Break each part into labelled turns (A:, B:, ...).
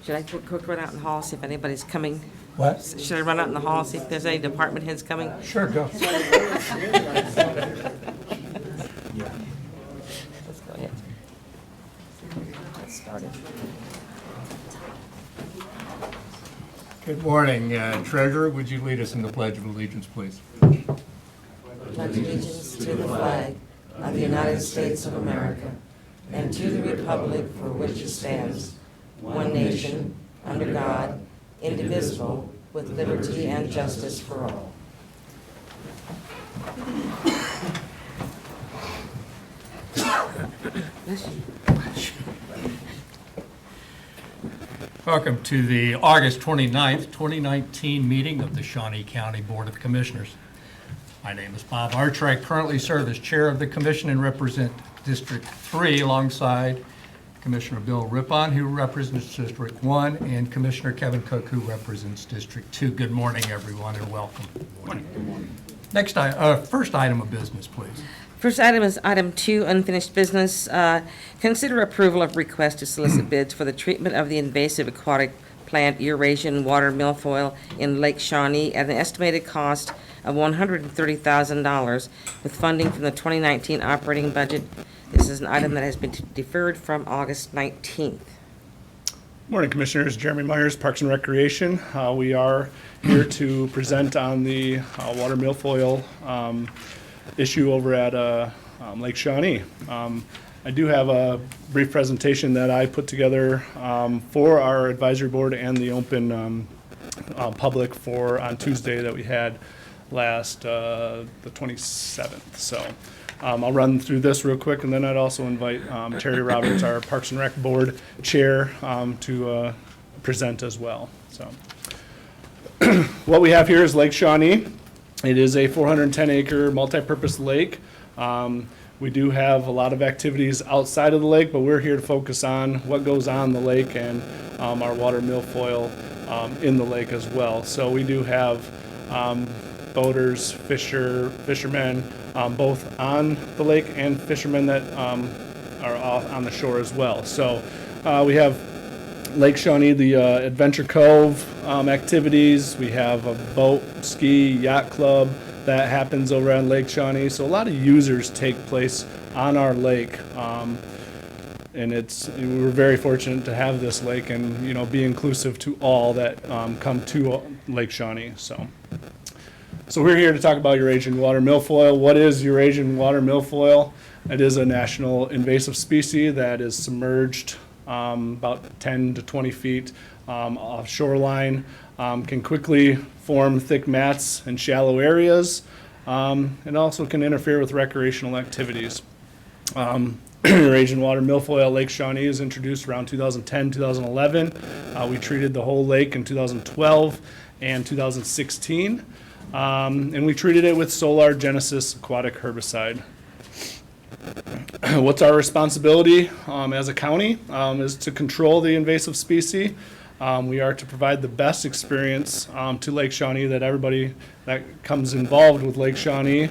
A: Should I quick run out in the hall, see if anybody's coming?
B: What?
A: Should I run out in the hall, see if there's any department heads coming?
B: Sure, go.
A: Let's go ahead. Get started.
B: Good morning. Treasurer, would you lead us in the Pledge of Allegiance, please?
A: Pledge allegiance to the flag of the United States of America and to the republic for which it stands, one nation, under God, indivisible, with liberty and justice for all.
B: Welcome to the August 29th, 2019 meeting of the Shawnee County Board of Commissioners. My name is Bob Archer. I currently serve as chair of the commission and represent District 3 alongside Commissioner Bill Rippon, who represents District 1, and Commissioner Kevin Cook, who represents District 2. Good morning, everyone, and welcome. Good morning. First item of business, please.
A: First item is item 2, unfinished business. Consider approval of request to solicit bids for the treatment of the invasive aquatic plant Eurasian water milfoil in Lake Shawnee at an estimated cost of $130,000 with funding from the 2019 operating budget. This is an item that has been deferred from August 19th.
C: Morning, Commissioners. Jeremy Myers, Parks and Recreation. We are here to present on the water milfoil issue over at Lake Shawnee. I do have a brief presentation that I put together for our advisory board and the open public for on Tuesday that we had last the 27th. So I'll run through this real quick, and then I'd also invite Terry Roberts, our Parks and Rec Board Chair, to present as well. So what we have here is Lake Shawnee. It is a 410-acre multi-purpose lake. We do have a lot of activities outside of the lake, but we're here to focus on what goes on the lake and our water milfoil in the lake as well. So we do have boaters, fishermen, both on the lake and fishermen that are off on the shore as well. So we have Lake Shawnee, the Adventure Cove activities. We have a boat, ski, yacht club that happens over on Lake Shawnee. So a lot of users take place on our lake. And we're very fortunate to have this lake and, be inclusive to all that come to Lake Shawnee. So we're here to talk about Eurasian water milfoil. What is Eurasian water milfoil? It is a national invasive species that is submerged about 10 to 20 feet off shoreline, can quickly form thick mats in shallow areas, and also can interfere with recreational activities. Eurasian water milfoil Lake Shawnee is introduced around 2010, 2011. We treated the whole lake in 2012 and 2016, and we treated it with Solar Genesis aquatic herbicide. What's our responsibility as a county is to control the invasive species. We are to provide the best experience to Lake Shawnee that everybody that comes involved with Lake Shawnee,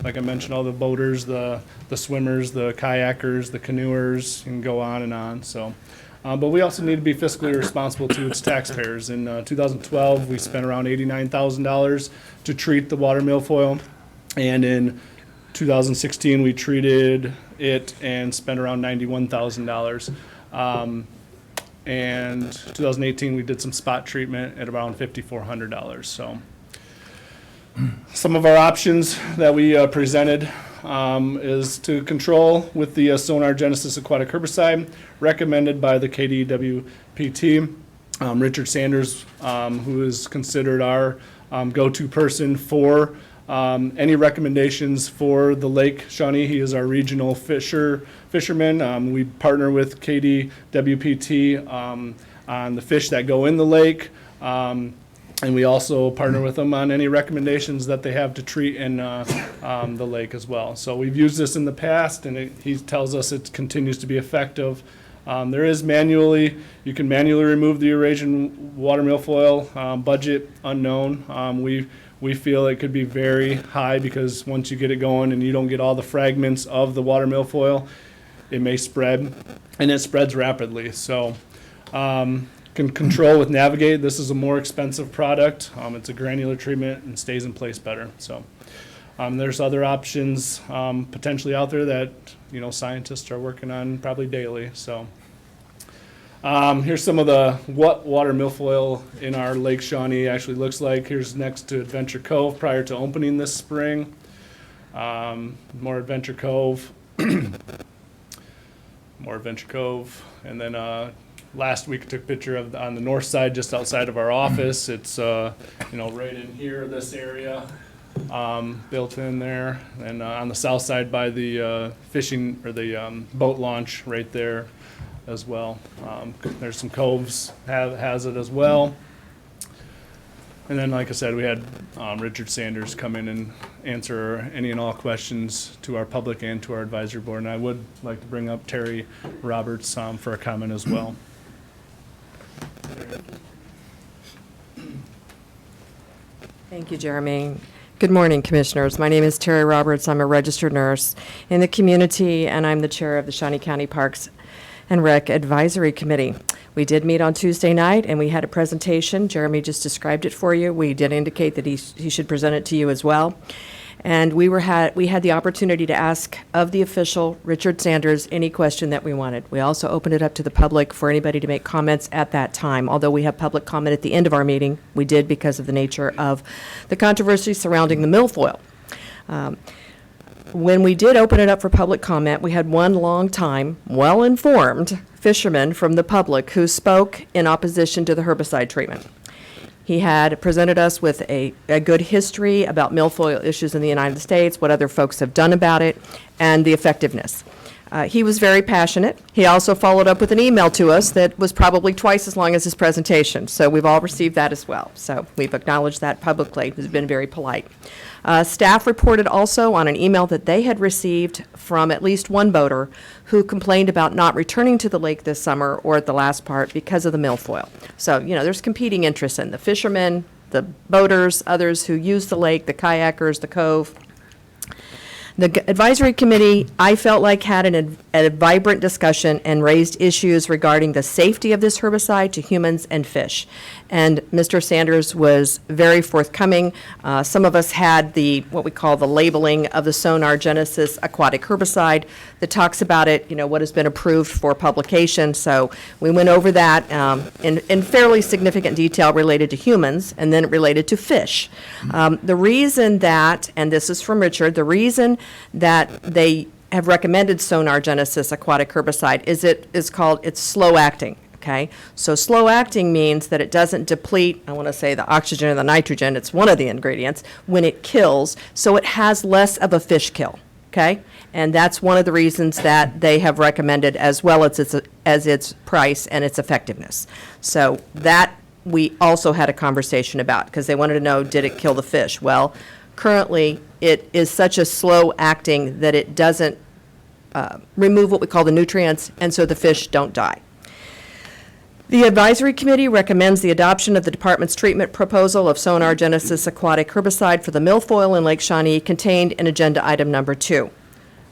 C: like I mentioned, all the boaters, the swimmers, the kayakers, the canoers, and go on and on. So, but we also need to be fiscally responsible to its taxpayers. In 2012, we spent around $89,000 to treat the water milfoil, and in 2016, we treated it and spent around $91,000. And 2018, we did some spot treatment at around $5,400. So some of our options that we presented is to control with the Solar Genesis aquatic herbicide recommended by the KDWPT. Richard Sanders, who is considered our go-to person for any recommendations for the Lake Shawnee. He is our regional fisherman. We partner with KDWPT on the fish that go in the lake, and we also partner with them on any recommendations that they have to treat in the lake as well. So we've used this in the past, and he tells us it continues to be effective. There is you can manually remove the Eurasian water milfoil, budget unknown. We feel it could be very high because once you get it going and you don't get all the fragments of the water milfoil, it may spread, and it spreads rapidly. So can control with Navigate. This is a more expensive product. It's a granular treatment and stays in place better. So there's other options potentially out there that scientists are working on probably daily. So here's some of what water milfoil in our Lake Shawnee actually looks like. Here's next to Adventure Cove prior to opening this spring. More Adventure Cove, more Adventure Cove, and then last week I took a picture of on the north side, just outside of our office. It's right in here, this area, built in there, and on the south side by the fishing or the boat launch right there as well. There's some coves has it as well. And then, like I said, we had Richard Sanders come in and answer any and all questions to our public and to our advisory board. And I would like to bring up Terry Roberts for a comment as well.
D: Thank you, Jeremy. Good morning, Commissioners. My name is Terry Roberts. I'm a registered nurse in the community, and I'm the chair of the Shawnee County Parks and Rec Advisory Committee. We did meet on Tuesday night, and we had a presentation. Jeremy just described it for you. We did indicate that he should present it to you as well. And we had the opportunity to ask of the official, Richard Sanders, any question that we wanted. We also opened it up to the public for anybody to make comments at that time. Although we have public comment at the end of our meeting, we did because of the nature of the controversy surrounding the milfoil. When we did open it up for public comment, we had one long-time, well-informed fisherman from the public who spoke in opposition to the herbicide treatment. He had presented us with a good history about milfoil issues in the United States, what other folks have done about it, and the effectiveness. He was very passionate. He also followed up with an email to us that was probably twice as long as his presentation. So we've all received that as well. So we've acknowledged that publicly. He's been very polite. Staff reported also on an email that they had received from at least one boater who complained about not returning to the lake this summer or at the last part because of the milfoil. So, there's competing interests in the fishermen, the boaters, others who use the lake, the kayakers, the cove. The advisory committee, I felt like, had a vibrant discussion and raised issues regarding the safety of this herbicide to humans and fish. And Mr. Sanders was very forthcoming. Some of us had what we call the labeling of the Sonar Genesis aquatic herbicide that talks about it, what has been approved for publication. So we went over that in fairly significant detail related to humans and then related to fish. The reason that, and this is from Richard, the reason that they have recommended Sonar Genesis aquatic herbicide is it's slow acting. Okay, so slow acting means that it doesn't deplete, I want to say, the oxygen or the nitrogen, it's one of the ingredients, when it kills, so it has less of a fish kill. Okay, and that's one of the reasons that they have recommended, as well as its price and its effectiveness. So that we also had a conversation about, because they wanted to know, did it kill the fish? Well, currently it is such a slow acting that it doesn't remove what we call the nutrients, and so the fish don't die. The advisory committee recommends the adoption of the department's treatment proposal of Sonar Genesis aquatic herbicide for the milfoil in Lake Shawnee contained in agenda item number 2.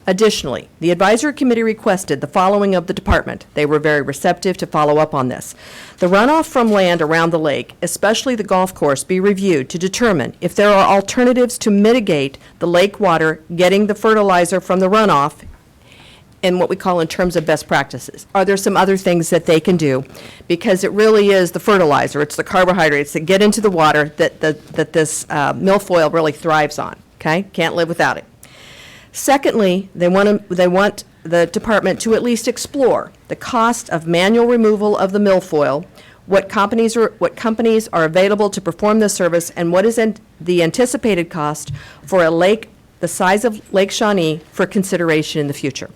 D: Additionally, the advisory committee requested the following of the department. They were very receptive to follow up on this. The runoff from land around the lake, especially the golf course, be reviewed to determine if there are alternatives to mitigate the lake water getting the fertilizer from the runoff in what we call in terms of best practices. Are there some other things that they can do? Because it really is the fertilizer, it's the carbohydrates that get into the water that this milfoil really thrives on, okay? Can't live without it. Secondly, they want the department to at least explore the cost of manual removal of the milfoil, what companies are available to perform this service, and what is the anticipated cost for a lake the size of Lake Shawnee for consideration in the future.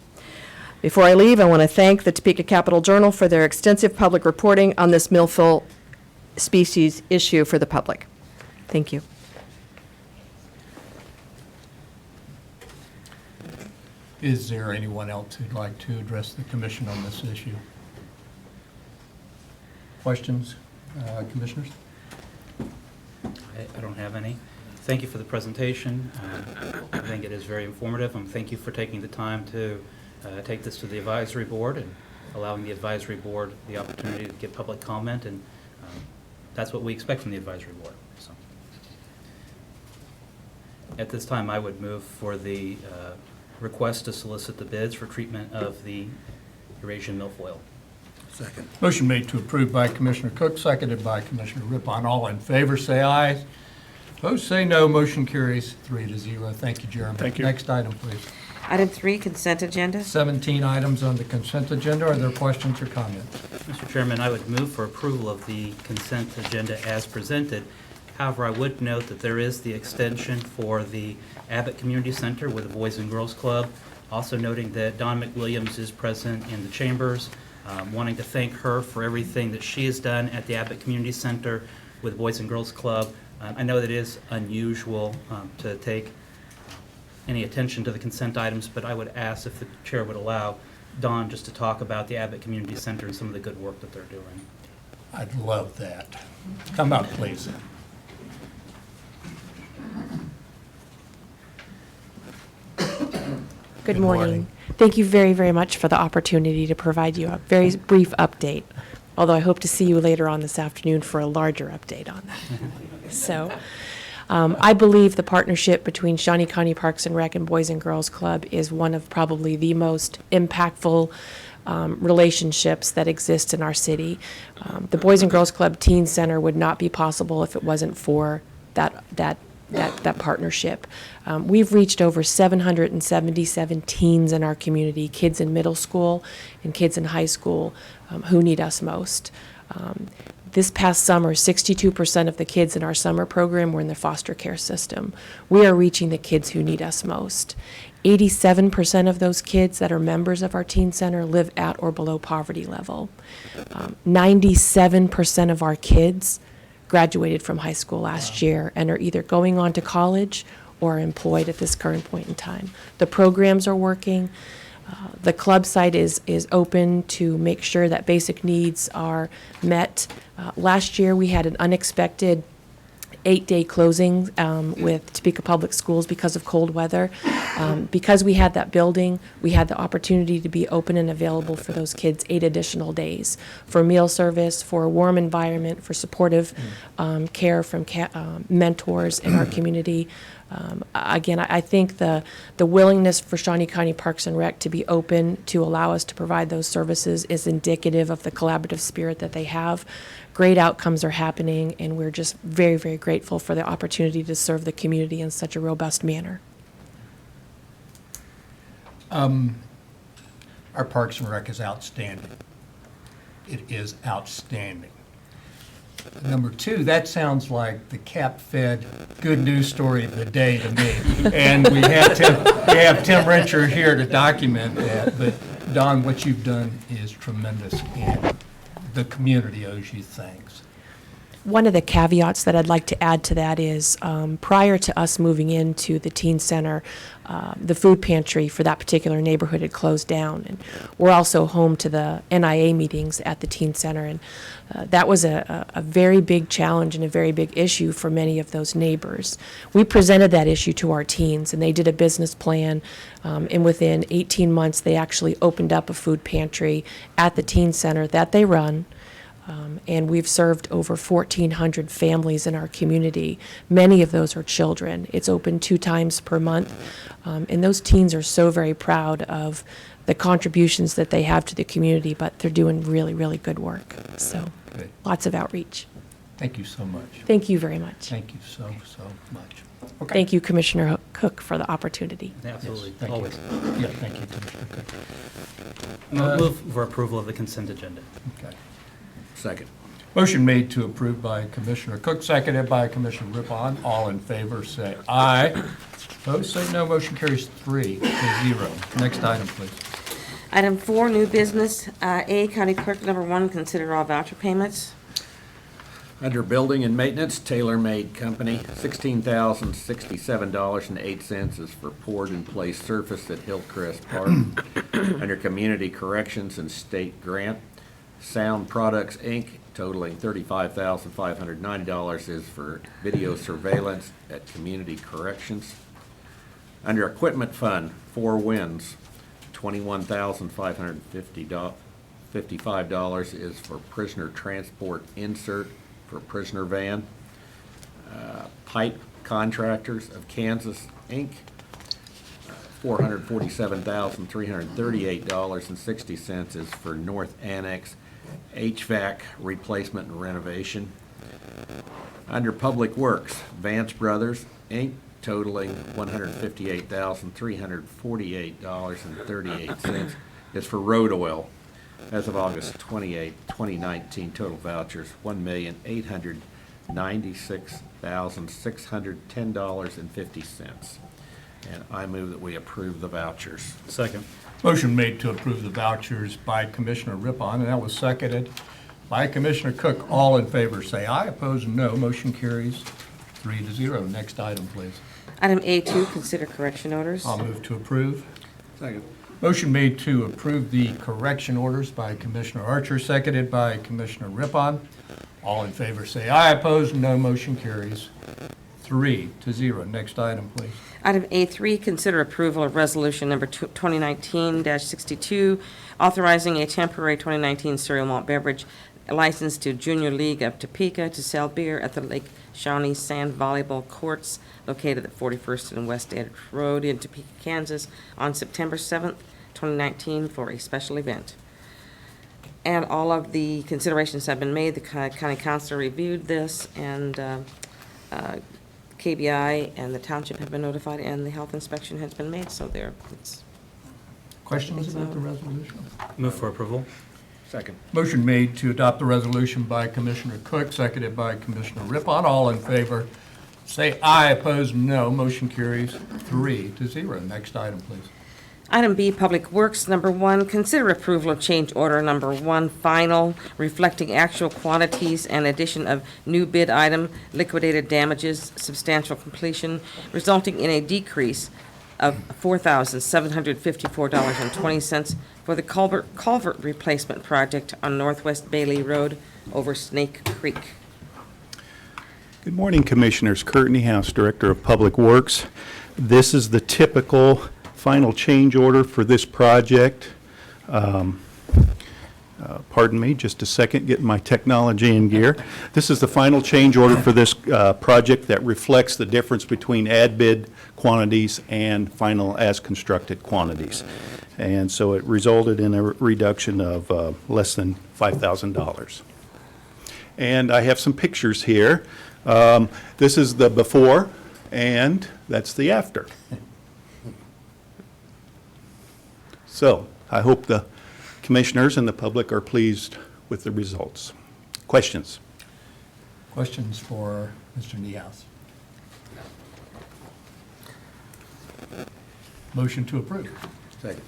D: Before I leave, I want to thank the Topeka Capital Journal for their extensive public reporting on this milfoil species issue for the public. Thank you.
B: Is there anyone else who'd like to address the commission on this issue? Questions, commissioners?
E: I don't have any. Thank you for the presentation. I think it is very informative, and thank you for taking the time to take this to the advisory board and allowing the advisory board the opportunity to give public comment, and that's what we expect from the advisory board. So, at this time, I would move for the request to solicit the bids for treatment of the Eurasian milfoil.
F: Second.
B: Motion made to approve by Commissioner Cook, seconded by Commissioner Rippon. All in favor, say aye. Opposed, say no. Motion carries 3-0. Thank you, Jeremy.
C: Thank you.
B: Next item, please.
A: Item 3, consent agenda.
B: 17 items on the consent agenda. Are there questions or comments?
E: Mr. Chairman, I would move for approval of the consent agenda as presented. However, I would note that there is the extension for the Abbott Community Center with the Boys and Girls Club. Also noting that Dawn McWilliams is present in the chambers, wanting to thank her for everything that she has done at the Abbott Community Center with the Boys and Girls Club. I know that it is unusual to take any attention to the consent items, but I would ask if the chair would allow Dawn just to talk about the Abbott Community Center and some of the good work that they're doing.
B: I'd love that. Come up, please.
G: Good morning. Thank you very, very much for the opportunity to provide you a very brief update, although I hope to see you later on this afternoon for a larger update on that. So, I believe the partnership between Shawnee County Parks and Rec and Boys and Girls Club is one of probably the most impactful relationships that exist in our city. The Boys and Girls Club Teen Center would not be possible if it wasn't for that partnership. We've reached over 777 teens in our community, kids in middle school and kids in high school who need us most. This past summer, 62% of the kids in our summer program were in the foster care system. We are reaching the kids who need us most. 87% of those kids that are members of our teen center live at or below poverty level. 97% of our kids graduated from high school last year and are either going on to college or employed at this current point in time. The programs are working. The club site is open to make sure that basic needs are met. Last year, we had an unexpected 8-day closing with Topeka Public Schools because of cold weather. Because we had that building, we had the opportunity to be open and available for those kids 8 additional days for meal service, for a warm environment, for supportive care from mentors in our community. Again, I think the willingness for Shawnee County Parks and Rec to be open to allow us to provide those services is indicative of the collaborative spirit that they have. Great outcomes are happening, and we're just very, very grateful for the opportunity to serve the community in such a robust manner.
B: Our Parks and Rec is outstanding. It is outstanding. Number 2, that sounds like the cap-fed good news story of the day to me. And we have Tim Rencher here to document that. But Don, what you've done is tremendous, and the community owes you thanks.
G: One of the caveats that I'd like to add to that is prior to us moving into the teen center, the food pantry for that particular neighborhood had closed down. And we're also home to the NIA meetings at the teen center. And that was a very big challenge and a very big issue for many of those neighbors. We presented that issue to our teens, and they did a business plan. And within 18 months, they actually opened up a food pantry at the teen center that they run. And we've served over 1,400 families in our community. Many of those are children. It's open 2 times per month. And those teens are so very proud of the contributions that they have to the community, but they're doing really, really good work. So
B: Good.
G: lots of outreach.
B: Thank you so much.
G: Thank you very much.
B: Thank you so much. Okay.
G: Thank you, Commissioner Cook, for the opportunity.
E: Absolutely,
B: Yes, thank you.
E: always.
B: Yeah, thank you, Commissioner Cook.
E: Move for approval of the consent agenda.
B: Okay.
F: Second.
B: Motion made to approve by Commissioner Cook, seconded by Commissioner Rippon. All in favor, say aye. Opposed, say no. Motion carries 3-0. Next item, please.
A: Item 4, new business. A, County Clerk, number 1, consider all voucher payments.
F: Under Building and Maintenance, Tailor Made Company, $16,067.08 is for poured-in-place surface at Hillcrest Park. Under Community Corrections and State Grant, Sound Products, Inc., totaling $35,590 is for video surveillance at Community Corrections. Under Equipment Fund, 4 Winds, $21,555 is for prisoner transport insert for prisoner van. Pipe Contractors of Kansas, Inc., $447,338.60 is for North Annex HVAC replacement and renovation. Under Public Works, Vance Brothers, Inc., totaling $158,348.38 is for road oil. As of August 28, 2019, total vouchers, $1,896,610.50. And I move that we approve the vouchers.
E: Second.
B: Motion made to approve the vouchers by Commissioner Rippon, and that was seconded by Commissioner Cook. All in favor, say aye. Opposed, no. Motion carries 3-0. Next item, please.
A: Item A2, consider correction orders.
B: I'll move to approve.
F: Second.
B: Motion made to approve the correction orders by Commissioner Archer, seconded by Commissioner Rippon. All in favor, say aye. Opposed, no. Motion carries 3-0. Next item, please.
A: Item A3, consider approval of resolution number 2019-62, authorizing a temporary 2019 cereal malt beverage license to Junior League of Topeka to sell beer at the Lake Shawnee Sand Volleyball Courts located at 41st and West Edge Road in Topeka, Kansas on September 7th, 2019 for a special event. And all of the considerations have been made. The county council reviewed this, and KBI and the township have been notified, and the health inspection has been made, so it's
B: Questions about the resolution?
E: Move for approval.
F: Second.
B: Motion made to adopt the resolution by Commissioner Cook, seconded by Commissioner Rippon. All in favor, say aye. Opposed, no. Motion carries 3-0. Next item, please.
A: Item B, Public Works, number 1, consider approval of change order number 1, final, reflecting actual quantities and addition of new bid item, liquidated damages, substantial completion, resulting in a decrease of $4,754.20 for the culvert replacement project on Northwest Bailey Road over Snake Creek.
H: Good morning, Commissioners. Kurt Niehaus, Director of Public Works. This is the typical final change order for this project. Pardon me, just a second, getting my technology in gear. This is the final change order for this project that reflects the difference between ad bid quantities and final as constructed quantities. And so it resulted in a reduction of less than $5,000. And I have some pictures here. This is the before, and that's the after. So I hope the commissioners and the public are pleased with the results. Questions?
B: Questions for Mr. Niehaus? Motion to approve.
F: Second.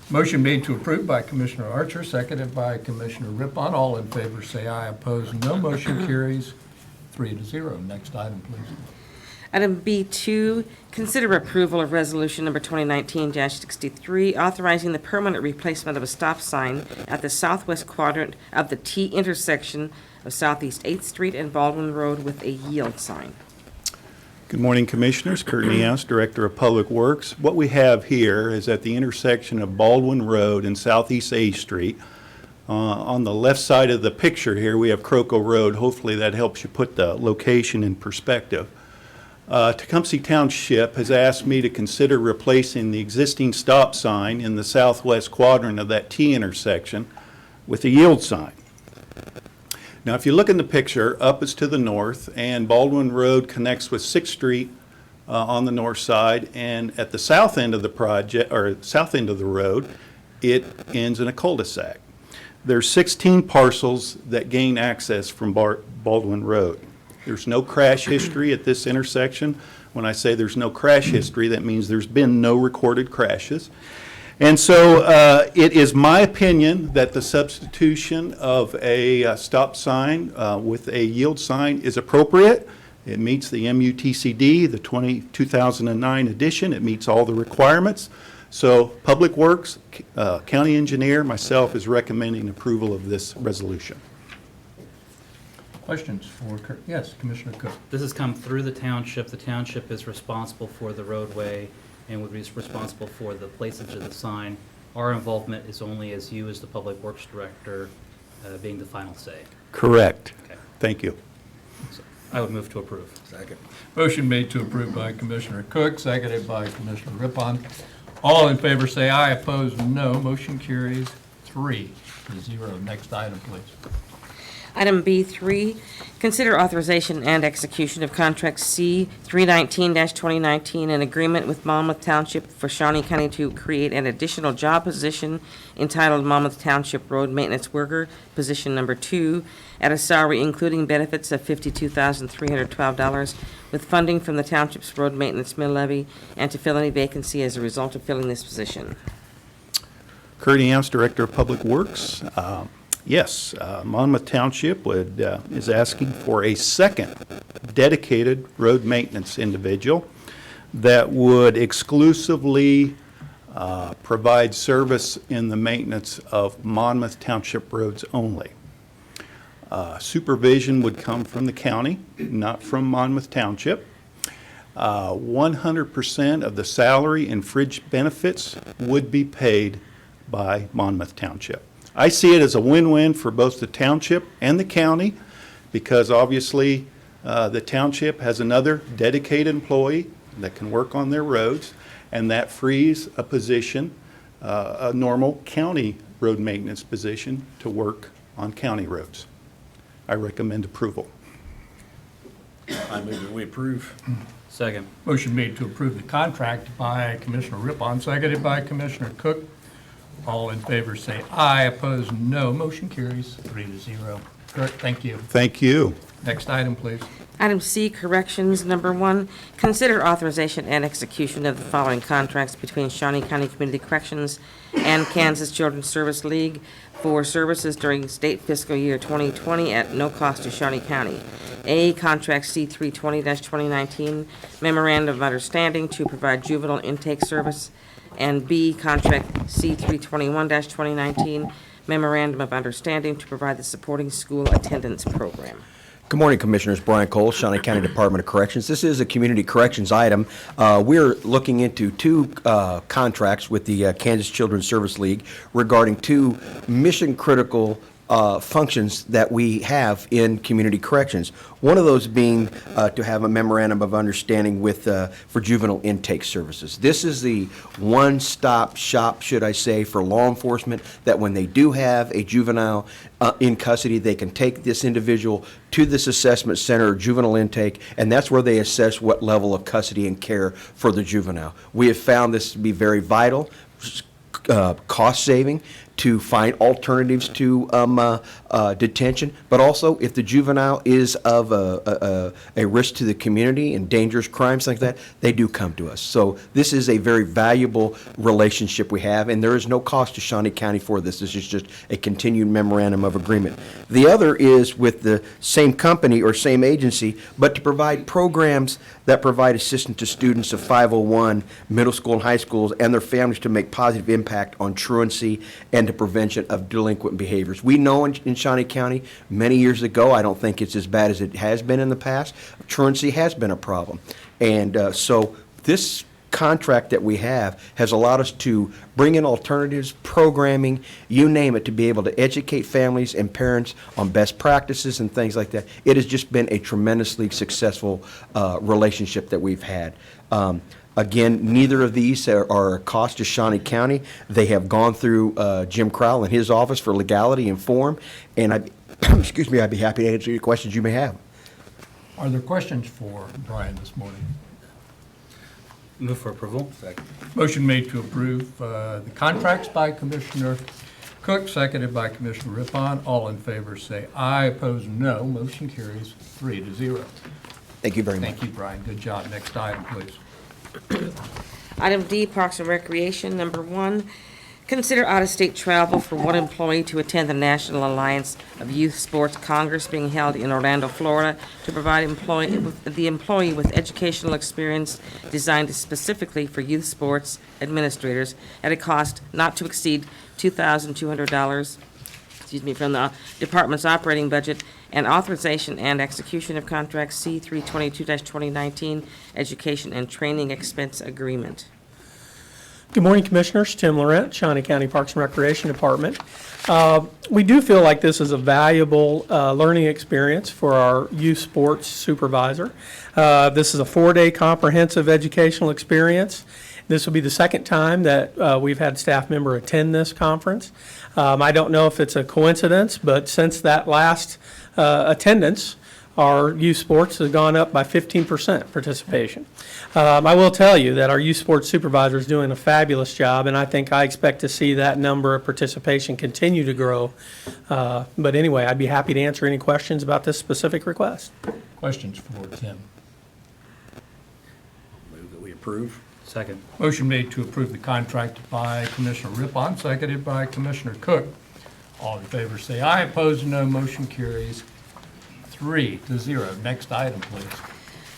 B: Motion made to approve by Commissioner Archer, seconded by Commissioner Rippon. All in favor, say aye. Opposed, no. Motion carries 3-0. Next item, please.
A: Item B2, consider approval of resolution number 2019-63, authorizing the permanent replacement of a stop sign at the southwest quadrant of the T intersection of Southeast 8th Street and Baldwin Road with a yield sign.
H: Good morning, Commissioners. Kurt Niehaus, Director of Public Works. What we have here is at the intersection of Baldwin Road and Southeast 8th Street. On the left side of the picture here, we have Croco Road. Hopefully that helps you put the location in perspective. Tecumseh Township has asked me to consider replacing the existing stop sign in the southwest quadrant of that T intersection with a yield sign. Now, if you look in the picture, up is to the north, and Baldwin Road connects with 6th Street on the north side, and at the south end of the project, or south end of the road, it ends in a cul-de-sac. There's 16 parcels that gain access from Baldwin Road. There's no crash history at this intersection. When I say there's no crash history, that means there's been no recorded crashes. And so it is my opinion that the substitution of a stop sign with a yield sign is appropriate. It meets the MUTCD, the 2009 edition. It meets all the requirements. So Public Works, County Engineer, myself is recommending approval of this resolution.
B: Questions for Kurt? Yes, Commissioner Cook.
E: This has come through the township. The township is responsible for the roadway and would be responsible for the placement of the sign. Our involvement is only as you, as the Public Works Director, being the final say.
H: Correct.
E: Okay.
H: Thank you.
E: So I would move to approve.
F: Second.
B: Motion made to approve by Commissioner Cook, seconded by Commissioner Rippon. All in favor say aye, opposed no. Motion carries 3-0. Next item, please.
A: Item B3, consider authorization and execution of contract C 319-2019, an agreement with Monmouth Township for Shawnee County to create an additional job position entitled Monmouth Township Road Maintenance Worker, position number 2, at a salary including benefits of $52,312, with funding from the township's road maintenance mill levy, and to fill any vacancy as a result of filling this position.
H: Kurt Eance, Director of Public Works. Yes, Monmouth Township is asking for a second dedicated road maintenance individual that would exclusively provide service in the maintenance of Monmouth Township roads only. Supervision would come from the county, not from Monmouth Township. 100% of the salary and fringe benefits would be paid by Monmouth Township. I see it as a win-win for both the township and the county, because obviously the township has another dedicated employee that can work on their roads, and that frees a position, a normal county road maintenance position, to work on county roads. I recommend approval.
F: I move that we approve.
E: Second.
B: Motion made to approve the contract by Commissioner Rippon, seconded by Commissioner Cook. All in favor say aye, opposed no. Motion carries 3-0. Kurt, thank you.
H: Thank you.
B: Next item, please.
A: Item C, corrections, number 1, consider authorization and execution of the following contracts between Shawnee County Community Corrections and Kansas Children's Service League for services during state fiscal year 2020 at no cost to Shawnee County. A, contract C 320-2019, memorandum of understanding to provide juvenile intake service, and B, contract C 321-2019, memorandum of understanding to provide the supporting school attendance program.
I: Good morning, Commissioners. Brian Cole, Shawnee County Department of Corrections. This is a community corrections item. We're looking into two contracts with the Kansas Children's Service League regarding two mission-critical functions that we have in community corrections. One of those being to have a memorandum of understanding with for juvenile intake services. This is the one-stop shop, should I say, for law enforcement, that when they do have a juvenile in custody, they can take this individual to this assessment center, juvenile intake, and that's where they assess what level of custody and care for the juvenile. We have found this to be very vital, cost-saving, to find alternatives to detention, but also if the juvenile is of a risk to the community and dangerous crimes like that, they do come to us. So this is a very valuable relationship we have, and there is no cost to Shawnee County for this. This is just a continued memorandum of agreement. The other is with the same company or same agency, but to provide programs that provide assistance to students of 501 middle school and high schools and their families to make positive impact on truancy and to prevention of delinquent behaviors. We know in Shawnee County, many years ago, I don't think it's as bad as it has been in the past, truancy has been a problem. And so this contract that we have has allowed us to bring in alternatives, programming, you name it, to be able to educate families and parents on best practices and things like that. It has just been a tremendously successful relationship that we've had. Again, neither of these are a cost to Shawnee County. They have gone through Jim Crowell and his office for legality and form, and excuse me, I'd be happy to answer any questions you may have.
B: Are there questions for Brian this morning?
E: Move for approval.
F: Second.
B: Motion made to approve the contracts by Commissioner Cook, seconded by Commissioner Rippon. All in favor say aye, opposed no. Motion carries 3-0.
I: Thank you very much.
B: Thank you, Brian. Good job. Next item, please.
A: Item D, Parks and Recreation, number 1, consider out-of-state travel for one employee to attend the National Alliance of Youth Sports Congress being held in Orlando, Florida, to provide the employee with educational experience designed specifically for youth sports administrators at a cost not to exceed $2,200, from the department's operating budget, and authorization and execution of contract C 322-2019 Education and Training Expense Agreement.
J: Good morning, Commissioners. Tim Laurent, Shawnee County Parks and Recreation Department. We do feel like this is a valuable learning experience for our youth sports supervisor. This is a 4-day comprehensive educational experience. This will be the second time that we've had a staff member attend this conference. I don't know if it's a coincidence, but since that last attendance, our youth sports has gone up by 15% participation. I will tell you that our youth sports supervisor is doing a fabulous job, and I expect to see that number of participation continue to grow. But anyway, I'd be happy to answer any questions about this specific request.
B: Questions for Tim?
F: Move that we approve.
E: Second.
B: Motion made to approve the contract by Commissioner Rippon, seconded by Commissioner Cook. All in favor say aye. Opposed, no. Motion carries 3-0. Next item, please.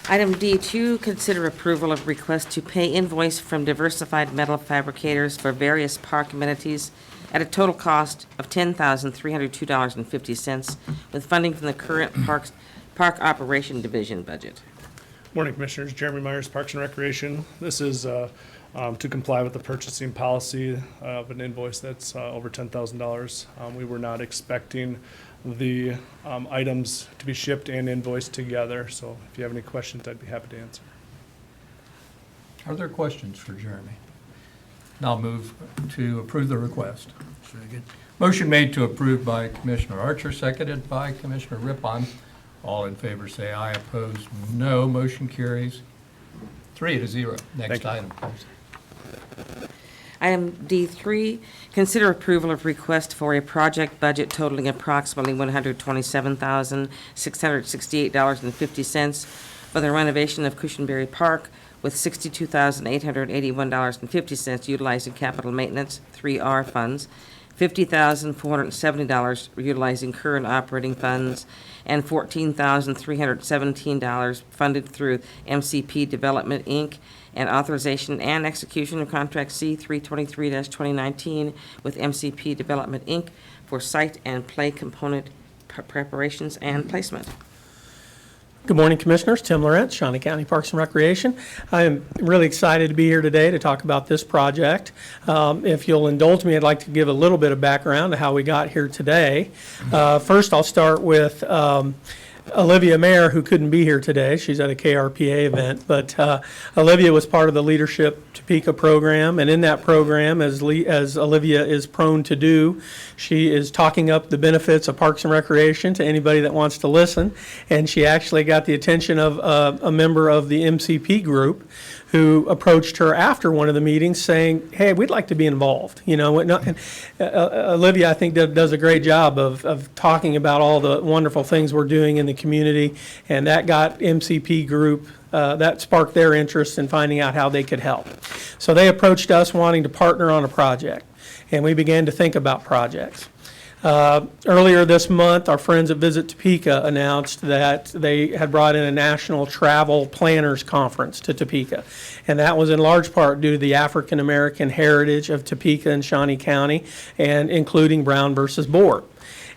A: Item D2, consider approval of request to pay invoice from Diversified Metal Fabricators for various park amenities at a total cost of $10,302.50 with funding from the current Park Operation Division budget.
C: Morning, Commissioners. Jeremy Myers, Parks and Recreation. This is to comply with the purchasing policy of an invoice that's over $10,000. We were not expecting the items to be shipped and invoiced together, so if you have any questions, I'd be happy to answer.
B: Are there questions for Jeremy? I'll move to approve the request. Second. Motion made to approve by Commissioner Archer, seconded by Commissioner Rippon. All in favor say aye. Opposed, no. Motion carries 3-0. Next item, please.
A: Item D3, consider approval of request for a project budget totaling approximately $127,668.50 for the renovation of Cushenberry Park with $62,881.50 utilizing capital maintenance, 3R funds, $50,470 utilizing current operating funds, and $14,317 funded through MCP Development, Inc., and authorization and execution of contract C-323-2019 with MCP Development, Inc. for site and play component preparations and placement.
J: Good morning, Commissioners. Tim Laurent, Shawnee County Parks and Recreation. I am really excited to be here today to talk about this project. If you'll indulge me, I'd like to give a little bit of background to how we got here today. First, I'll start with Olivia Mayer, who couldn't be here today. She's at a KRPA event, but Olivia was part of the Leadership Topeka program, and in that program, as Olivia is prone to do, she is talking up the benefits of Parks and Recreation to anybody that wants to listen, and she actually got the attention of a member of the MCP group who approached her after one of the meetings saying, hey, we'd like to be involved. You know, Olivia, I think, does a great job of talking about all the wonderful things we're doing in the community, and that got MCP group, that sparked their interest in finding out how they could help. So they approached us wanting to partner on a project, and we began to think about projects. Earlier this month, our friends at Visit Topeka announced that they had brought in a national travel planners conference to Topeka, and that was in large part due to the African American heritage of Topeka and Shawnee County, and including Brown versus Board.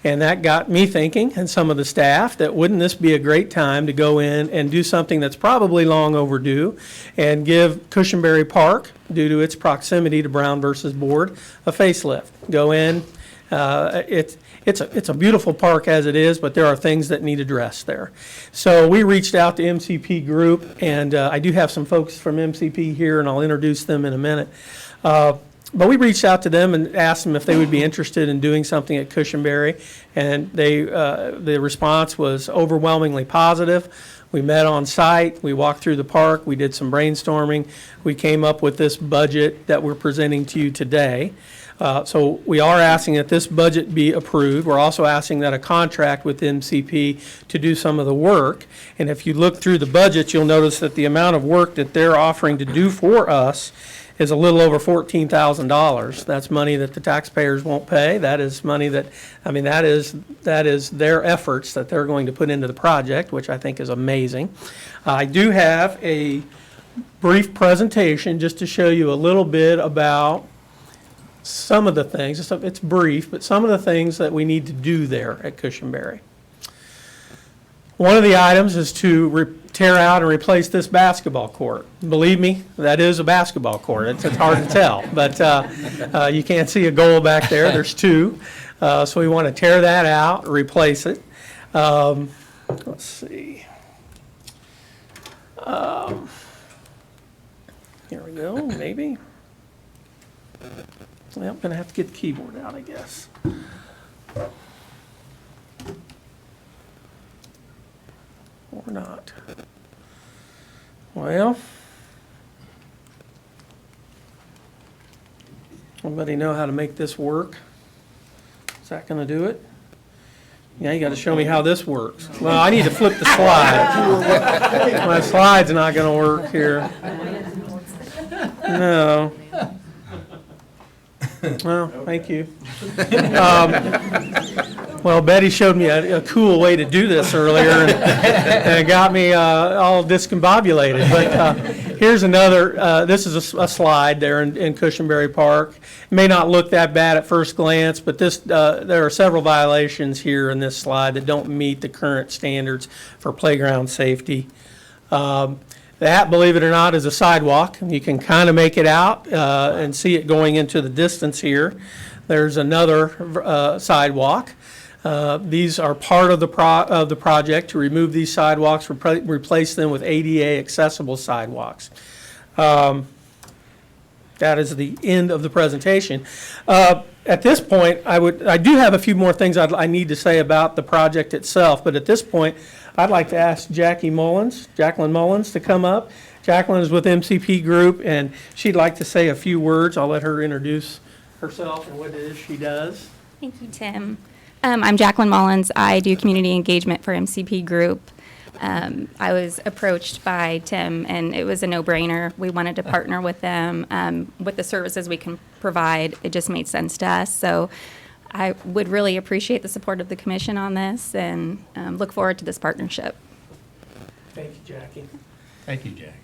J: And that got me thinking, and some of the staff, that wouldn't this be a great time to go in and do something that's probably long overdue and give Cushenberry Park, due to its proximity to Brown versus Board, a facelift. Go in. It's a beautiful park as it is, but there are things that need addressed there. So we reached out to MCP Group, and I do have some folks from MCP here, and I'll introduce them in a minute. But we reached out to them and asked them if they would be interested in doing something at Cushenberry, and the response was overwhelmingly positive. We met on site, we walked through the park, we did some brainstorming, we came up with this budget that we're presenting to you today. So we are asking that this budget be approved. We're also asking that a contract with MCP to do some of the work. And if you look through the budget, you'll notice that the amount of work that they're offering to do for us is a little over $14,000. That's money that the taxpayers won't pay. That is money that, I mean, that is their efforts that they're going to put into the project, which I think is amazing. I do have a brief presentation just to show you a little bit about some of the things. It's brief, but some of the things that we need to do there at Cushenberry. One of the items is to tear out and replace this basketball court. Believe me, that is a basketball court. It's hard to tell, but you can't see a goal back there. There's two. So we want to tear that out, replace it. Let's see. Here we go, maybe. Well, I'm going to have to get the keyboard out, I guess. Or not. Well, somebody know how to make this work? Is that going to do it? Yeah, you got to show me how this works. Well, I need to flip the slide. My slide's not going to work here. No. Well, thank you. Well, Betty showed me a cool way to do this earlier, and it got me all discombobulated. But here's another, this is a slide there in Cushenberry Park. It may not look that bad at first glance, but there are several violations here in this slide that don't meet the current standards for playground safety. That, believe it or not, is a sidewalk. You can kind of make it out and see it going into the distance here. There's another sidewalk. These are part of the project to remove these sidewalks, replace them with ADA accessible sidewalks. That is the end of the presentation. At this point, I do have a few more things I need to say about the project itself, but at this point, I'd like to ask Jacqueline Mullins, to come up. Jacqueline is with MCP Group, and she'd like to say a few words. I'll let her introduce herself and what it is she does.
K: Thank you, Tim. I'm Jacqueline Mullins. I do community engagement for MCP Group. I was approached by Tim, and it was a no-brainer. We wanted to partner with them with the services we can provide. It just made sense to us. So I would really appreciate the support of the commission on this, and look forward to this partnership.
J: Thank you, Jackie.
B: Thank you, Jack.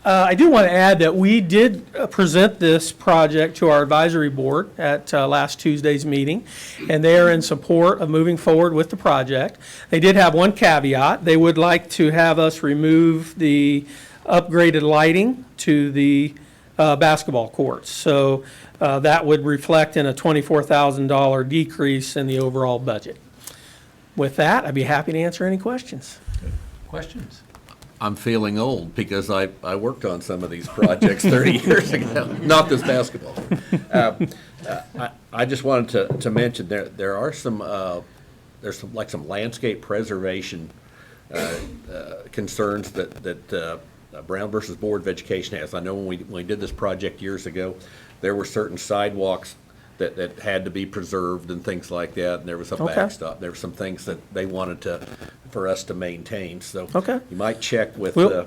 J: I do want to add that we did present this project to our advisory board at last Tuesday's meeting, and they are in support of moving forward with the project. They did have one caveat. They would like to have us remove the upgraded lighting to the basketball courts. So that would reflect in a $24,000 decrease in the overall budget. With that, I'd be happy to answer any questions.
B: Questions?
F: I'm feeling old because I worked on some of these projects 30 years ago, not this basketball. I just wanted to mention there are some landscape preservation concerns that Brown versus Board of Education has. I know when we did this project years ago, there were certain sidewalks that had to be preserved and things like that, and there was a backstop. There were some things that they wanted for us to maintain. So you might check with Brown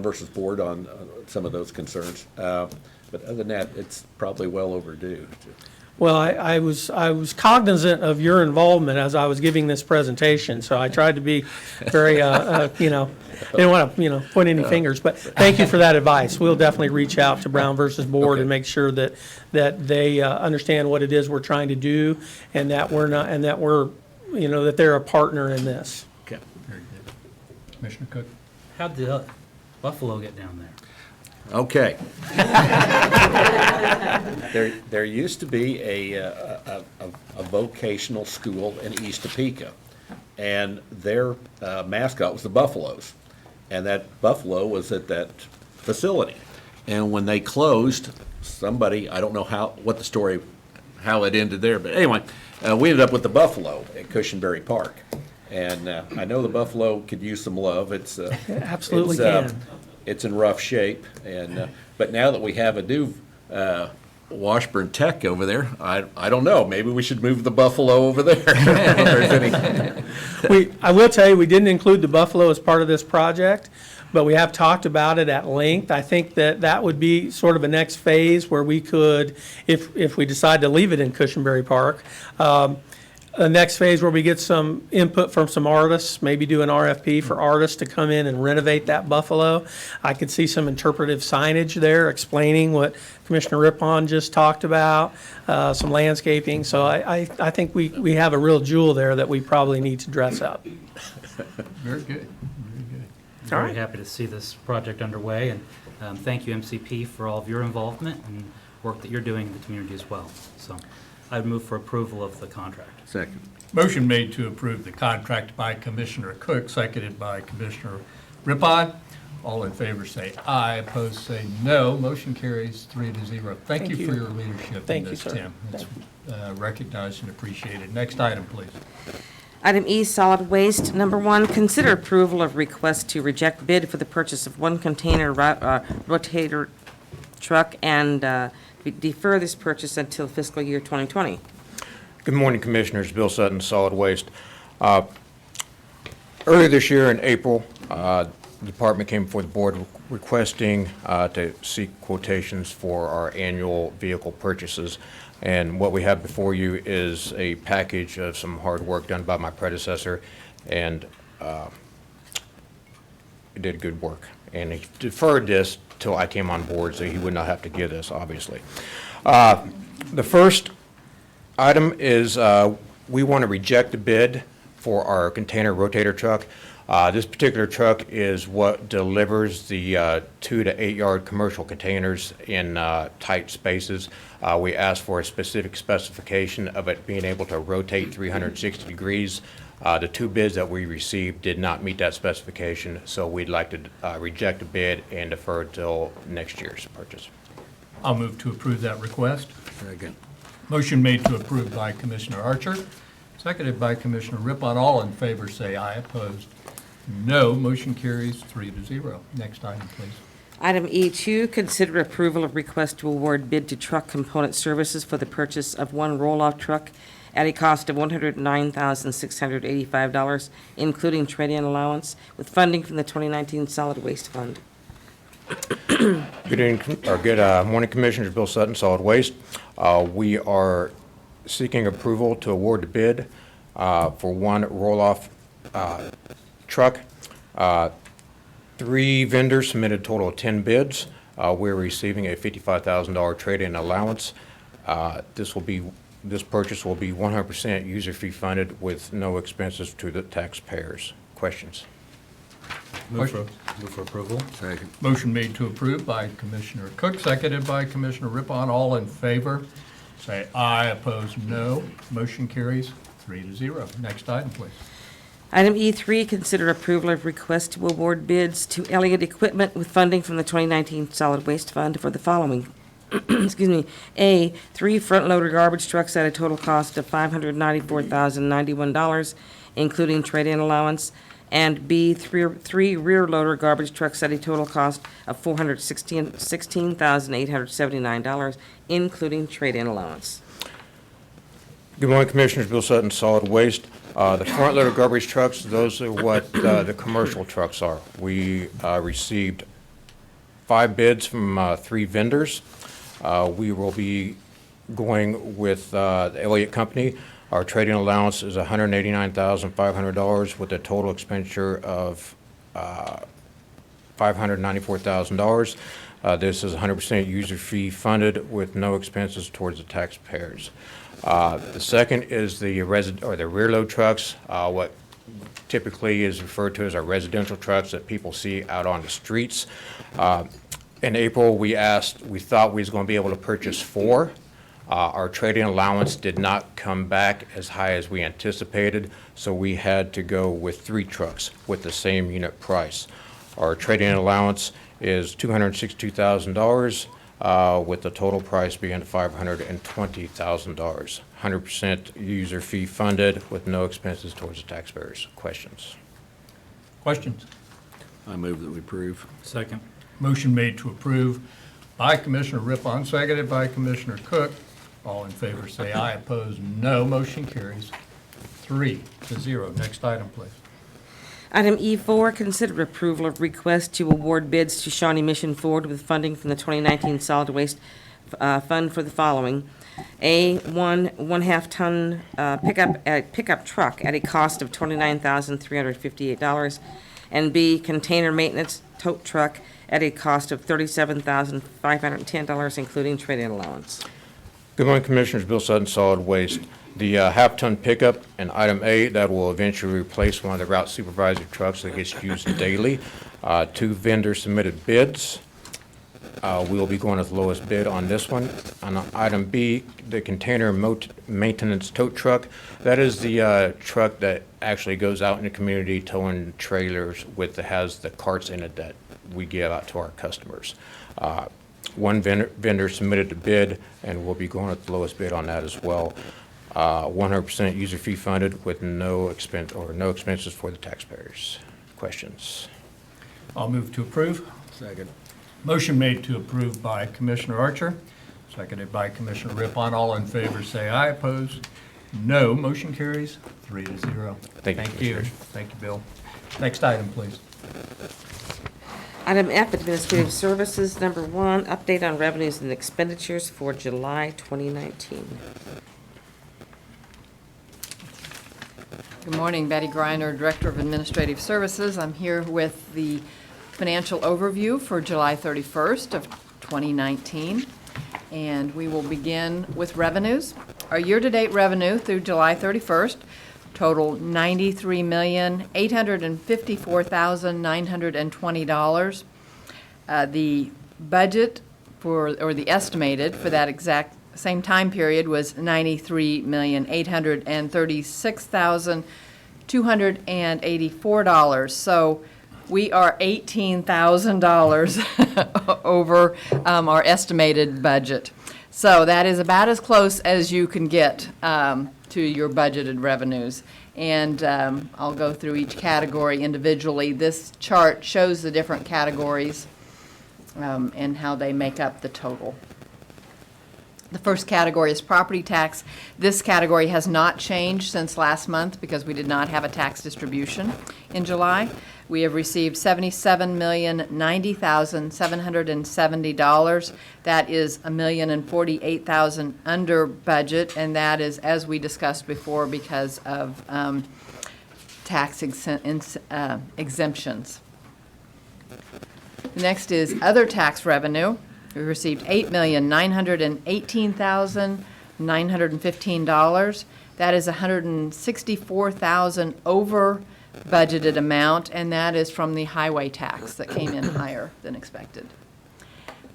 F: versus Board on some of those concerns. But other than that, it's probably well overdue.
J: Well, I was cognizant of your involvement as I was giving this presentation, so I tried to be very, didn't want to, point any fingers. But thank you for that advice. We'll definitely reach out to Brown versus Board and make sure that they understand what it is we're trying to do, and that that they're a partner in this.
B: Okay, very good. Commissioner Cook?
E: How'd the buffalo get down there?
F: Okay. There used to be a vocational school in East Topeka, and their mascot was the buffaloes, and that buffalo was at that facility. And when they closed, somebody, I don't know how it ended there, but anyway, we ended up with the buffalo at Cushenberry Park, and I know the buffalo could use some love. It's
J: absolutely can.
F: It's in rough shape, and but now that we have a new Washburn Tech over there, I don't know. Maybe we should move the buffalo over there.
J: I will tell you, we didn't include the buffalo as part of this project, but we have talked about it at length. I think that would be sort of a next phase where we could, if we decide to leave it in Cushenberry Park, a next phase where we get some input from some artists, maybe do an RFP for artists to come in and renovate that Buffalo. I could see some interpretive signage there explaining what Commissioner Rippon just talked about, some landscaping. So I think we have a real jewel there that we probably need to dress up.
B: Very good, very good.
E: Very happy to see this project underway, and thank you, MCP, for all of your involvement and work that you're doing in the community as well. So I'd move for approval of the contract.
F: Second.
B: Motion made to approve the contract by Commissioner Cook, seconded by Commissioner Rippon. All in favor say aye, opposed say no. Motion carries 3-0. Thank you for your leadership in
J: Thank you,
B: this,
J: sir.
B: Tim. It's recognized and appreciated. Next item, please.
A: Item E, solid waste. Number 1, consider approval of request to reject bid for the purchase of 1 container rotator truck and defer this purchase until fiscal year 2020.
L: Good morning, Commissioners. Bill Sutton, Solid Waste. Earlier this year in April, the department came before the board requesting to seek quotations for our annual vehicle purchases. And what we have before you is a package of some hard work done by my predecessor, and he did good work. And he deferred this till I came on board, so he would not have to give this, obviously. The first item is we want to reject the bid for our container rotator truck. This particular truck is what delivers the 2 to 8 yard commercial containers in tight spaces. We asked for a specific specification of it being able to rotate 360 degrees. The 2 bids that we received did not meet that specification, so we'd like to reject the bid and defer till next year's purchase.
B: I'll move to approve that request.
F: Second.
B: Motion made to approve by Commissioner Archer, seconded by Commissioner Rippon. All in favor say aye, opposed no. Motion carries 3-0. Next item, please.
A: Item E2, consider approval of request to award bid to Truck Component Services for the purchase of 1 roll-off truck at a cost of $109,685, including trade-in allowance, with funding from the 2019 Solid Waste Fund.
L: Good morning, Commissioners. Bill Sutton, Solid Waste. We are seeking approval to award the bid for 1 roll-off truck. 3 vendors submitted a total of 10 bids. We're receiving a $55,000 trade-in allowance. This purchase will be 100% user fee funded with no expenses to the taxpayers. Questions?
E: Move for approval.
F: Second.
B: Motion made to approve by Commissioner Cook, seconded by Commissioner Rippon. All in favor say aye, opposed no. Motion carries 3-0. Next item, please.
A: Item E3, consider approval of request to award bids to Elliott Equipment with funding from the 2019 Solid Waste Fund for the following. Excuse me. A, 3 front-loader garbage trucks at a total cost of $594,091, including trade-in allowance. And B, 3 rear-loader garbage trucks at a total cost of $416,879, including trade-in allowance.
L: Good morning, Commissioners. Bill Sutton, Solid Waste. The front loader garbage trucks, those are what the commercial trucks are. We received 5 bids from 3 vendors. We will be going with the Elliott Company. Our trading allowance is $189,500 with a total expenditure of $594,000. This is 100% user fee funded with no expenses towards the taxpayers. The second is the rear load trucks, what typically is referred to as our residential trucks that people see out on the streets. In April, we thought we was going to be able to purchase 4. Our trading allowance did not come back as high as we anticipated, so we had to go with 3 trucks with the same unit price. Our trading allowance is $262,000, with the total price being $520,000. 100% user fee funded with no expenses towards the taxpayers. Questions?
B: Questions?
F: I move that we approve.
E: Second.
B: Motion made to approve by Commissioner Rippon, seconded by Commissioner Cook. All in favor say aye, opposed no. Motion carries 3-0. Next item, please.
A: Item E4, consider approval of request to award bids to Shawnee Mission Ford with funding from the 2019 Solid Waste Fund for the following. one-half ton pickup truck at a cost of $29,358, and B, container maintenance tote truck at a cost of $37,510, including trade-in allowance.
L: Good morning, Commissioners. Bill Sutton, Solid Waste. The half-ton pickup and item A, that will eventually replace one of the route supervisor trucks that gets used daily. 2 vendors submitted bids. We will be going with the lowest bid on this one. On item B, the container maintenance tote truck, that is the truck that actually goes out in the community towing trailers has the carts in it that we give out to our customers. One vendor submitted the bid, and we'll be going with the lowest bid on that as well. 100% user fee funded with no expenses for the taxpayers. Questions?
B: I'll move to approve.
F: Second.
B: Motion made to approve by Commissioner Archer, seconded by Commissioner Rippon. All in favor, say aye. Opposed? No. Motion carries 3-0.
L: Thank you, Commissioners.
B: Thank you, Bill. Next item, please.
A: Item F, Administrative Services. Number 1, update on revenues and expenditures for July 2019.
M: Good morning, Betty Greiner, Director of Administrative Services. I'm here with the financial overview for July 31st of 2019, and we will begin with revenues. Our year-to-date revenue through July 31st total $93,854,920. The budget or the estimated for that exact same time period was $93,836,284. So we are $18,000 over our estimated budget. So that is about as close as you can get to your budgeted revenues. And I'll go through each category individually. This chart shows the different categories and how they make up the total. The first category is property tax. This category has not changed since last month because we did not have a tax distribution in July. We have received $77,090,770. That is $1,048,000 under budget, and that is, as we discussed before, because of tax exemptions. The next is other tax revenue. We received $8,918,915. That is $164,000 over budgeted amount, and that is from the highway tax that came in higher than expected.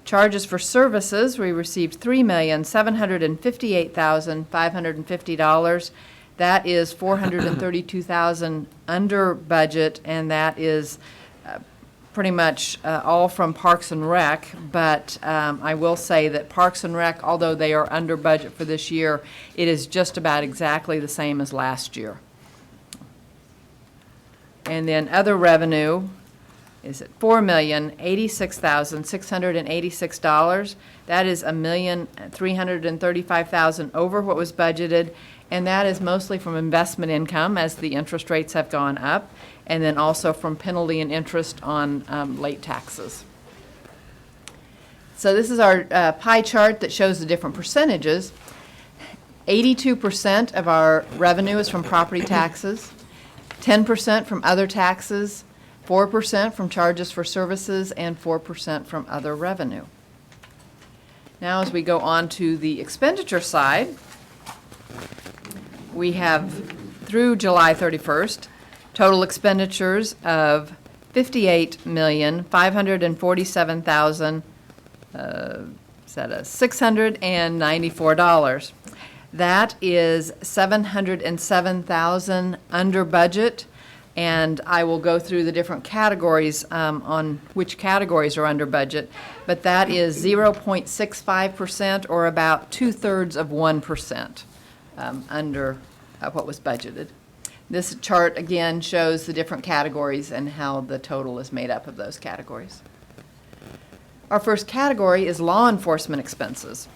M: Charges for services, we received $3,758,550. That is $432,000 under budget, and that is pretty much all from Parks and Rec, but I will say that Parks and Rec, although they are under budget for this year, it is just about exactly the same as last year. And then other revenue is at $4,086,686. That is $1,335,000 over what was budgeted, and that is mostly from investment income as the interest rates have gone up, and then also from penalty and interest on late taxes. So this is our pie chart that shows the different percentages. 82% of our revenue is from property taxes, 10% from other taxes, 4% from charges for services, and 4% from other revenue. Now as we go on to the expenditure side, we have through July 31st, total expenditures of $58,547,694. That is $707,000 under budget, and I will go through the different categories on which categories are under budget, but that is 0.65% or about 2/3 of 1% under what was budgeted. This chart again shows the different categories and how the total is made up of those categories. Our first category is law enforcement expenses.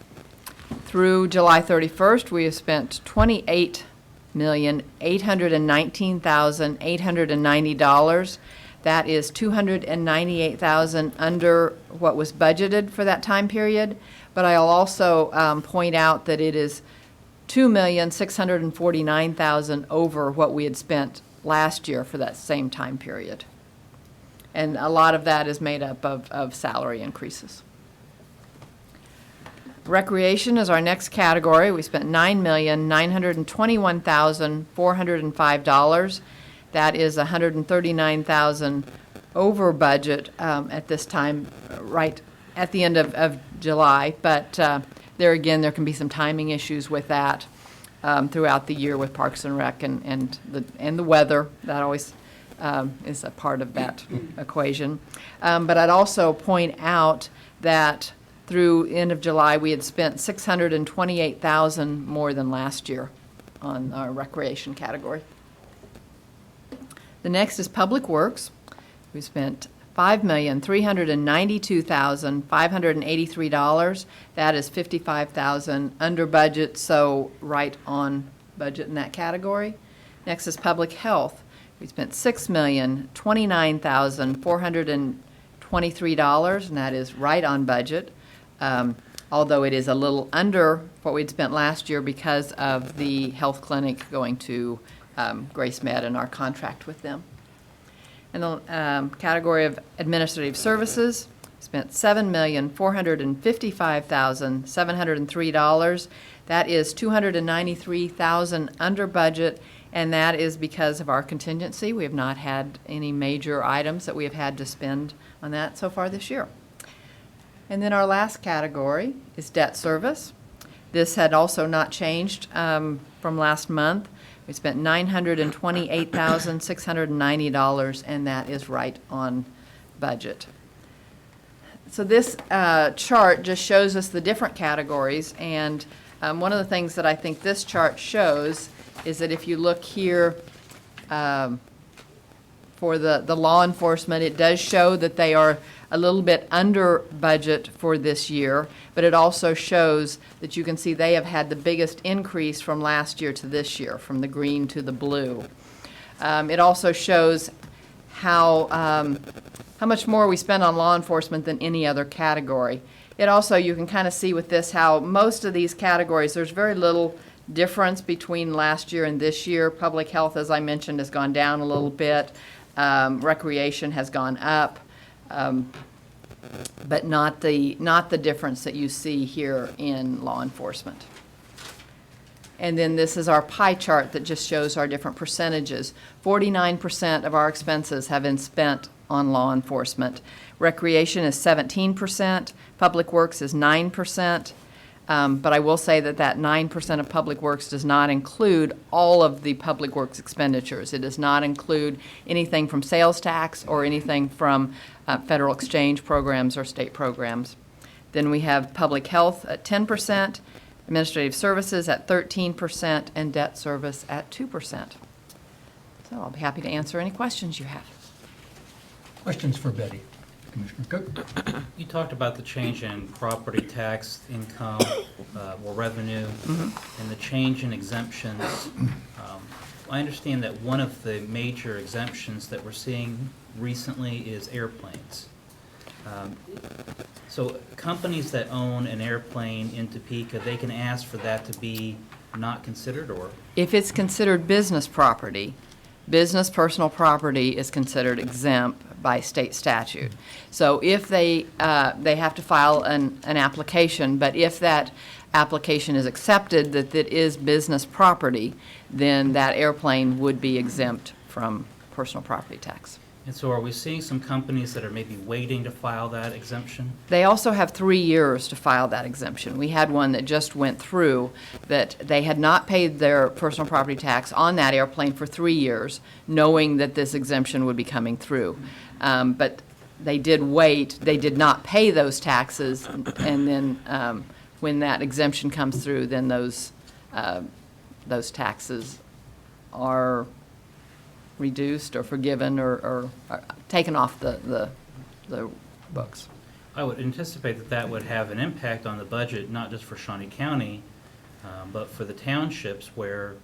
M: Through July 31st, we have spent $28,819,890. That is $298,000 under what was budgeted for that time period, But I'll also point out that it is $2,649,000 over what we had spent last year for that same time period. And a lot of that is made up of salary increases. Recreation is our next category. We spent $9,921,405. That is $139,000 over budget at this time, right at the end of July. But there again, there can be some timing issues with that throughout the year with Parks and Rec and the weather. That always is a part of that equation. But I'd also point out that through end of July, we had spent $628,000 more than last year on our recreation category. The next is Public Works. We spent $5,392,583. That is $55,000 under budget, so right on budget in that category. Next is Public Health. We spent $6,029,423, and that is right on budget, although it is a little under what we'd spent last year because of the health clinic going to Grace Med and our contract with them. In the category of administrative services, spent $7,455,703. That is $293,000 under budget, and that is because of our contingency. We have not had any major items that we have had to spend on that so far this year. And then our last category is debt service. This had also not changed from last month. We spent $928,690, and that is right on budget. So this chart just shows us the different categories, and one of the things that I think this chart shows is that if you look here for the law enforcement, it does show that they are a little bit under budget for this year, but it also shows that you can see they have had the biggest increase from last year to this year, from the green to the blue. It also shows how much more we spend on law enforcement than any other category. It also, you can kind of see with this how most of these categories, there's very little difference between last year and this year. Public health, as I mentioned, has gone down a little bit. Recreation has gone up. But not the difference that you see here in law enforcement. And then this is our pie chart that just shows our different percentages. 49% of our expenses have been spent on law enforcement. Recreation is 17%. Public Works is 9%. But I will say that 9% of Public Works does not include all of the Public Works expenditures. It does not include anything from sales tax or anything from federal exchange programs or state programs. Then we have Public Health at 10%, Administrative Services at 13%, and Debt Service at 2%. So I'll be happy to answer any questions you have.
B: Questions for Betty? Commissioner Cook?
E: You talked about the change in property tax income or revenue and the change in exemptions. I understand that one of the major exemptions that we're seeing recently is airplanes. So companies that own an airplane in Topeka, they can ask for that to be not considered, or?
M: If it's considered business property, business personal property is considered exempt by state statute. So if they have to file an application, but if that application is accepted that it is business property, then that airplane would be exempt from personal property tax.
E: And so are we seeing some companies that are maybe waiting to file that exemption?
M: They also have 3 years to file that exemption. We had one that just went through that they had not paid their personal property tax on that airplane for 3 years, knowing that this exemption would be coming through. But they did wait, they did not pay those taxes, and then when that exemption comes through, then those taxes are reduced or forgiven or taken off the books.
E: I would anticipate that that would have an impact on the budget, not just for Shawnee County, but for the townships where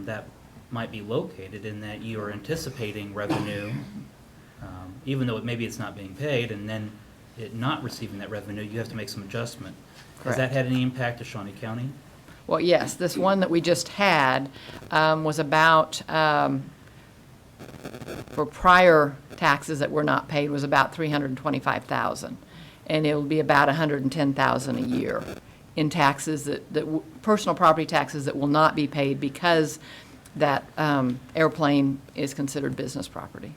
E: that might be located, in that you are anticipating revenue, even though maybe it's not being paid, and then it not receiving that revenue, you have to make some adjustment. Has
M: Correct.
E: that had any impact to Shawnee County?
M: Well, yes, this one that we just had was about, for prior taxes that were not paid, was about $325,000. And it will be about $110,000 a year in taxes personal property taxes that will not be paid because that airplane is considered business property.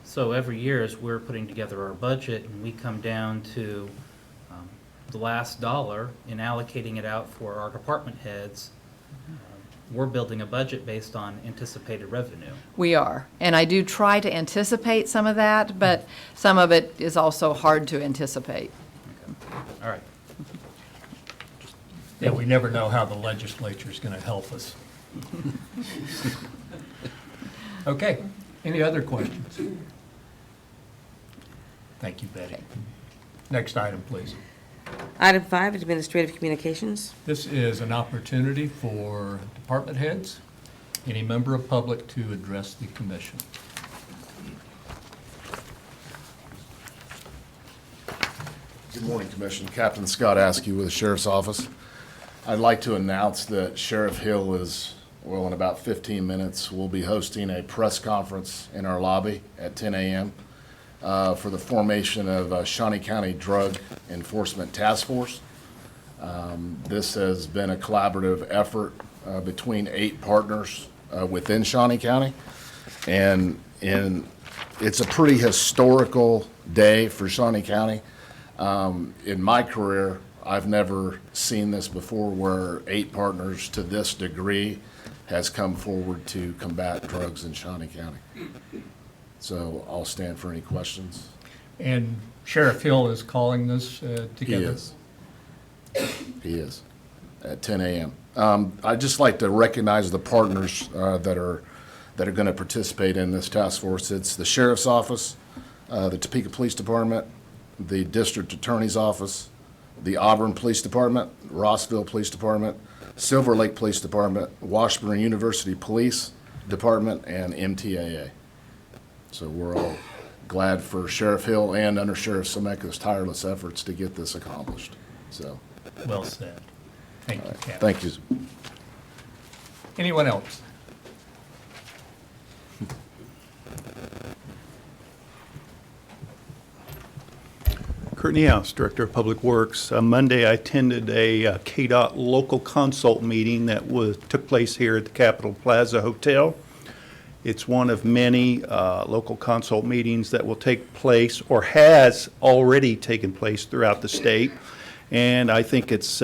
E: So every year as we're putting together our budget and we come down to the last dollar in allocating it out for our department heads, we're building a budget based on anticipated revenue.
M: We are. And I do try to anticipate some of that, but some of it is also hard to anticipate.
E: All right.
B: Yeah, we never know how the legislature's going to help us. Okay, any other questions? Thank you, Betty. Next item, please.
A: Item 5, administrative communications.
B: This is an opportunity for department heads, any member of public to address the commission.
N: Good morning, Commission. Captain Scott Askew with the Sheriff's Office. I'd like to announce that Sheriff Hill is, well, in about 15 minutes, we'll be hosting a press conference in our lobby at 10 a.m. For the formation of Shawnee County Drug Enforcement Task Force. This has been a collaborative effort between 8 partners within Shawnee County. And it's a pretty historical day for Shawnee County. In my career, I've never seen this before where 8 partners to this degree has come forward to combat drugs in Shawnee County. So I'll stand for any questions.
B: And Sheriff Hill is calling this together?
N: He is, at 10 a.m. I'd just like to recognize the partners that are going to participate in this task force. It's the Sheriff's Office, the Topeka Police Department, the District Attorney's Office, the Auburn Police Department, Rossville Police Department, Silver Lake Police Department, Washburn University Police Department, and MTAA. So we're all glad for Sheriff Hill and Under Sheriff Semeka's tireless efforts to get this accomplished. So,
B: Well said. Thank you, Captain.
N: thank you.
B: Anyone else?
H: Courtney House, Director of Public Works. Monday, I attended a KDOT local consult meeting that took place here at the Capitol Plaza Hotel. It's one of many local consult meetings that will take place or has already taken place throughout the state. And I think it's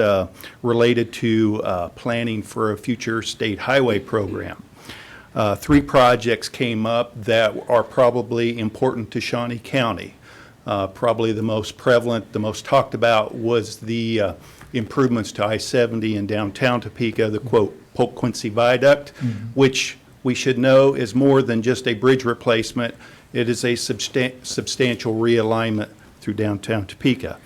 H: related to planning for a future state highway program. 3 projects came up that are probably important to Shawnee County. Probably the most prevalent, the most talked about was the improvements to I-70 in downtown Topeka, the quote Polk Quincy Viaduct, which we should know is more than just a bridge replacement. It is a substantial realignment through downtown Topeka.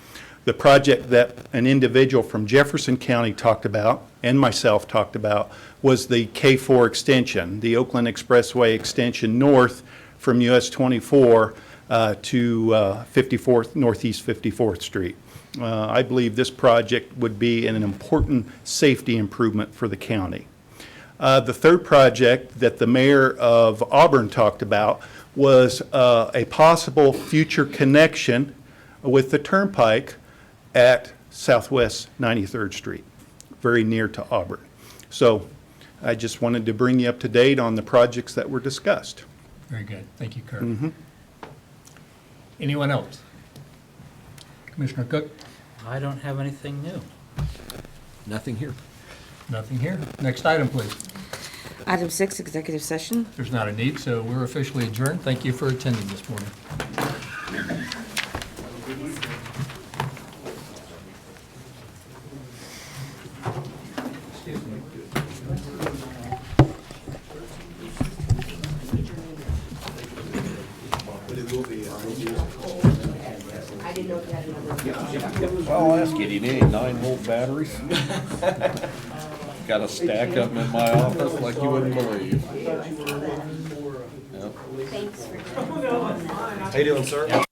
H: The project that an individual from Jefferson County talked about, and myself talked about, was the K4 extension, the Oakland Expressway extension north from US 24 to 54th, Northeast 54th Street. I believe this project would be an important safety improvement for the county. The third project that the mayor of Auburn talked about was a possible future connection with the turnpike at Southwest 93rd Street, very near to Auburn. So I just wanted to bring you up to date on the projects that were discussed.
B: Very good. Thank you, Kurt. Anyone else? Commissioner Cook?
E: I don't have anything new.
F: Nothing here.
B: Nothing here. Next item, please.
A: Item 6, executive session.
B: There's not a need, so we're officially adjourned. Thank you for attending this morning.
F: Well, I'll ask you, do you need any 9-volt batteries? Got a stack of them in my office like you wouldn't believe. Yep.
I: How you doing, sir?